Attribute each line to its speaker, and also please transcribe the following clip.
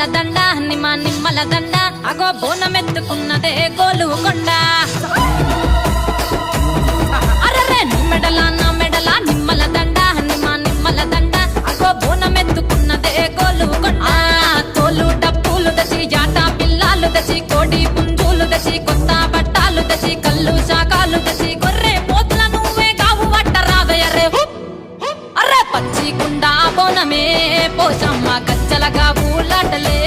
Speaker 1: నిమ్మల దండ నిమ్మల దండ అగో బోనమెత్తుకున్నదే గోలుకొండ అరరే నీ మెడల నా మెడల నిమ్మల దండ నిమ్మల దండ అగో బోనమెత్తుకున్నదే గోలుకొండ తోలు డప్పులు దచి జాట పిల్లాలు దచి కోడి పుంజులు దచి కొత్త బట్టాలు దచి కళ్ళు శాకాలు దచి గొర్రె పోతుల నువ్వే కావు వట్ట రావయ్యరే అరే పచ్చి కుండ బోనమే పోషమ్మ గజ్జలగా ఊలాటలే